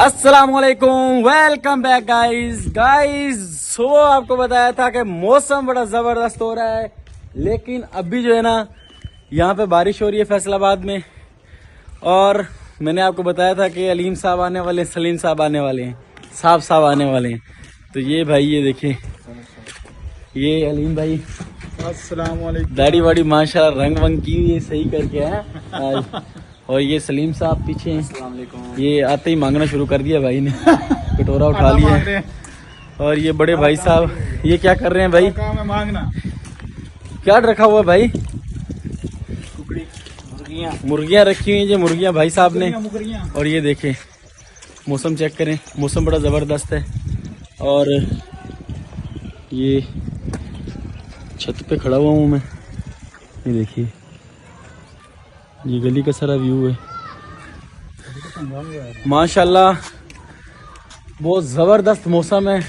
अस्सलामुअलैकुम, welcome back guys. सो आपको बताया था कि मौसम बड़ा जबरदस्त हो रहा है, लेकिन अभी जो है ना यहाँ पे बारिश हो रही है फैसलाबाद में। और मैंने आपको बताया था कि अलीम साहब आने वाले हैं, सलीम साहब आने वाले हैं, साहब आने वाले हैं। तो ये भाई, ये देखिए, ये अलीम भाई अस्सलाम वालेकुम। दाढ़ी वाड़ी माशाल्लाह रंग वंग की हुई है, सही करके है आज। और ये सलीम साहब पीछे हैं। ये आते ही मांगना शुरू कर दिया भाई ने, कटोरा उठा लिया। और ये बड़े भाई साहब ये क्या कर रहे हैं भाई? काम है मांगना। क्या रखा हुआ है भाई? मुर्गियाँ रखी हुई हैं, ये मुर्गियाँ भाई साहब ने। और ये देखें, मौसम चेक करें, मौसम बड़ा ज़बरदस्त है। और ये छत पे खड़ा हुआ हूँ मैं, ये देखिए, ये गली का सारा व्यू है माशाल्लाह। बहुत ज़बरदस्त मौसम है।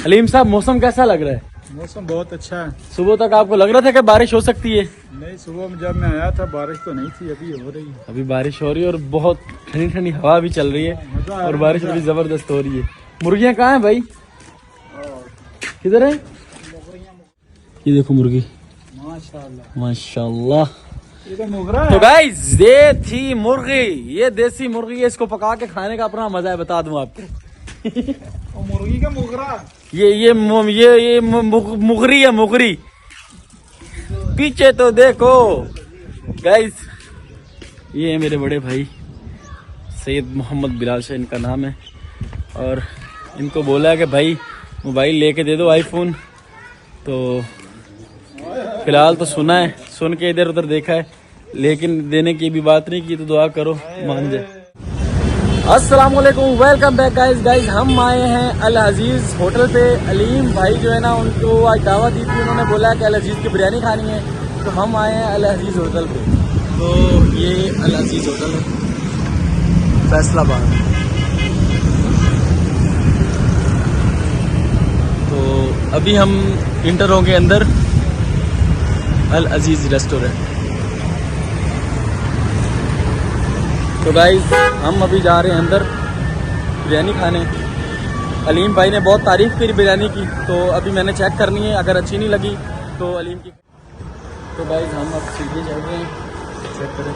अलीम साहब, मौसम कैसा लग रहा है? मौसम बहुत अच्छा है। सुबह तक आपको लग रहा था कि बारिश हो सकती है? नहीं, सुबह में जब मैं आया था बारिश तो नहीं थी, अभी हो रही है। अभी बारिश हो रही है और बहुत ठंडी ठंडी हवा भी चल रही है और बारिश भी जबरदस्त हो रही है। मुर्गियाँ कहाँ हैं भाई? किधर है? ये देखो मुर्गी, माशाल्लाह माशाल्लाह। ये तो मोगरा तो है। गाइस, ये थी मुर्गी, ये देसी मुर्गी है। इसको पका के खाने का अपना मजा है, बता दूं आपको। और मुर्गी का मोगरा। ये मुगरी है, मुगरी। पीछे तो देखो गाइस, ये है मेरे बड़े भाई सैयद मोहम्मद बिलाल शाह इनका नाम है। और इनको बोला है कि भाई मोबाइल लेके दे दो, आईफोन। तो फिलहाल तो सुना है, सुन के इधर उधर देखा है, लेकिन देने की भी बात नहीं की। तो दुआ करो मान जाए। अस्सलाम वालेकुम, वेलकम बैक गाइस। हम आए हैं अल अजीज होटल पे। अलीम भाई जो है ना, उनको आज दावत दी थी, उन्होंने बोला कि अल अजीज की बिरयानी खानी है, तो हम आए हैं अल अजीज होटल पे। तो ये अल अजीज होटल है फैसलाबाद। तो अभी हम इंटर होंगे अंदर अल अजीज रेस्टोरेंट। तो गाइस, हम अभी जा रहे हैं अंदर बिरयानी खाने। अलीम भाई ने बहुत तारीफ़ की बिरयानी की, तो अभी मैंने चेक करनी है, अगर अच्छी नहीं लगी तो अलीम की। तो गाइस, हम अब सीधे चल रहे हैं, चेक करें।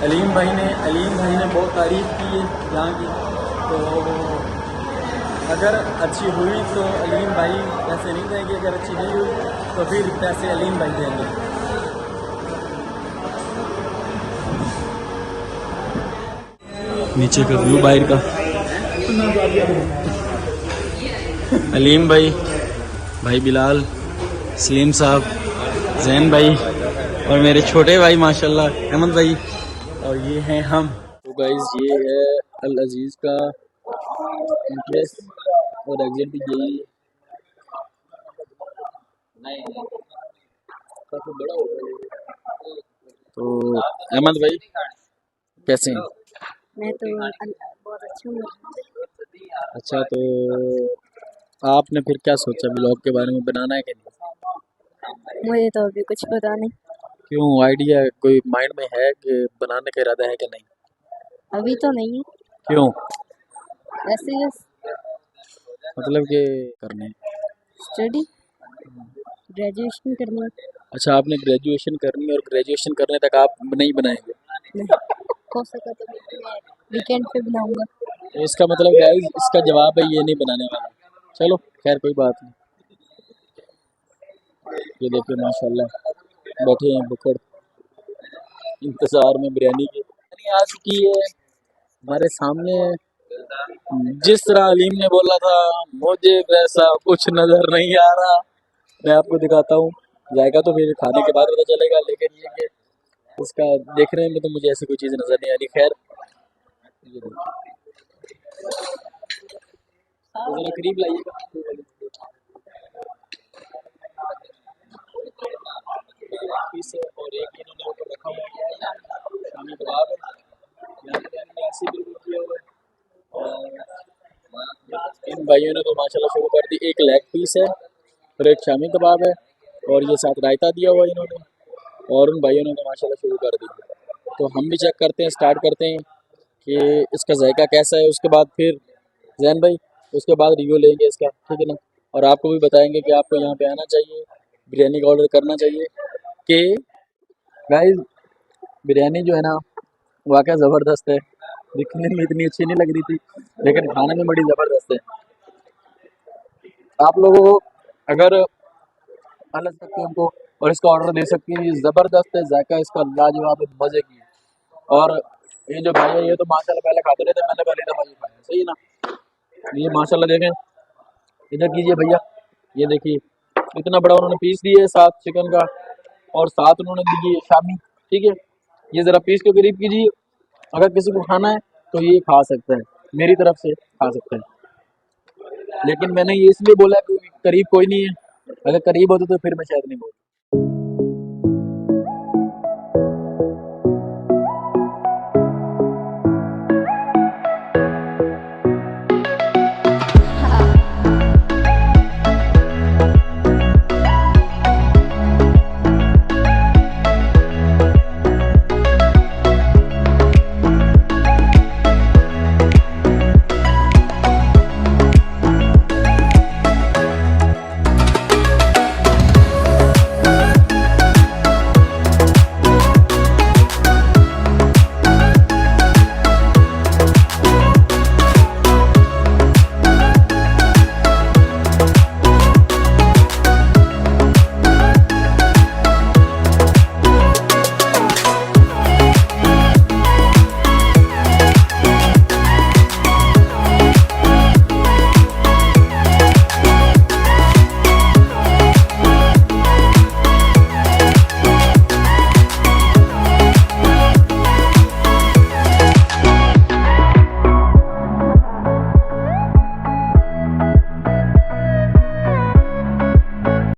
अलीम भाई ने बहुत तारीफ़ की है यहाँ की। तो अगर अच्छी हुई तो अलीम भाई पैसे नहीं देंगे, अगर अच्छी नहीं हुई तो फिर पैसे अलीम भाई देंगे। नीचे का व्यू बाहर का। अलीम भाई, भाई बिलाल, सलीम साहब, जैन भाई और मेरे छोटे भाई माशाल्लाह अहमद भाई, और ये हैं हम। तो गाइस, ये है अल अजीज का एंट्रेंस और एग्जिट भी यही। काफी बड़ा होटल है। तो अहमद भाई कैसे हैं? मैं तो बहुत अच्छी हूँ। अच्छा, तो आपने फिर क्या सोचा ब्लॉग के बारे में, बनाना है कि नहीं? मुझे तो अभी कुछ पता नहीं। क्यों, आइडिया कोई माइंड में है कि बनाने का इरादा है कि नहीं? अभी तो नहीं है, क्यों? ऐसे ही मतलब कि करने। स्टडी ग्रेजुएशन करनी है। अच्छा, आपने ग्रेजुएशन करनी है और ग्रेजुएशन करने तक आप नहीं बनाएंगे? नहीं, हो सका तो मैं वीकेंड पे बनाऊंगा। तो इसका मतलब क्या है? इसका जवाब है ये नहीं बनाने वाला। चलो खैर, कोई बात नहीं। ये देखिए माशाल्लाह बैठे हैं बुकड़, इंतजार में बिरयानी की। बिरयानी आ चुकी है हमारे सामने। जिस तरह अलीम ने बोला था, मुझे वैसा कुछ नजर नहीं आ रहा। मैं आपको दिखाता हूँ, जाएगा तो फिर खाने के बाद पता चलेगा, लेकिन ये कि उसका देखने में तो मुझे ऐसी कोई चीज़ नजर नहीं आ रही। खैर, ये देखिए, तो जरा करीब लाइएगा। पीस है और एक इन्होंने ऊपर रखा हुआ है शामी कबाब है। यहाँ पे मैंने ऐसे बिल्कुल किया हुआ है। और इन भाइयों ने तो माशाल्लाह शुरू कर दी। एक लेग पीस है और एक शामी कबाब है और ये साथ रायता दिया हुआ है इन्होंने। और उन भाइयों ने तो माशाल्लाह शुरू कर दी। तो हम भी चेक करते हैं, स्टार्ट करते हैं कि इसका जायका कैसा है। उसके बाद फिर जैन भाई उसके बाद रिव्यू लेंगे इसका, ठीक है ना। और आपको भी बताएंगे कि आपको यहाँ पे आना चाहिए, बिरयानी का ऑर्डर करना चाहिए। कि गाइस बिरयानी जो है ना वाकई ज़बरदस्त है। दिखने में इतनी अच्छी नहीं लग रही थी, लेकिन खाने में बड़ी ज़बरदस्त है। आप लोगों को अगर अलग सकते हैं हमको और इसका ऑर्डर दे सकते हैं, ये ज़बरदस्त है, जायका इसका लाजवाब है, मज़े की है। और ये जो भाई है ये तो माशाल्लाह पहले खाते रहते, मैंने पहली दफ़ा ये खाया, सही है ना। ये माशाल्लाह देखें, इधर कीजिए भैया, ये देखिए इतना बड़ा उन्होंने पीस दिया है साथ चिकन का, और साथ उन्होंने दी है शामी, ठीक है। ये ज़रा पीस के करीब कीजिए, अगर किसी को खाना है तो ये खा सकता है, मेरी तरफ से खा सकता है। लेकिन मैंने ये इसलिए बोला कि करीब कोई नहीं है, अगर करीब होते तो फिर मैं शायद नहीं बोलता।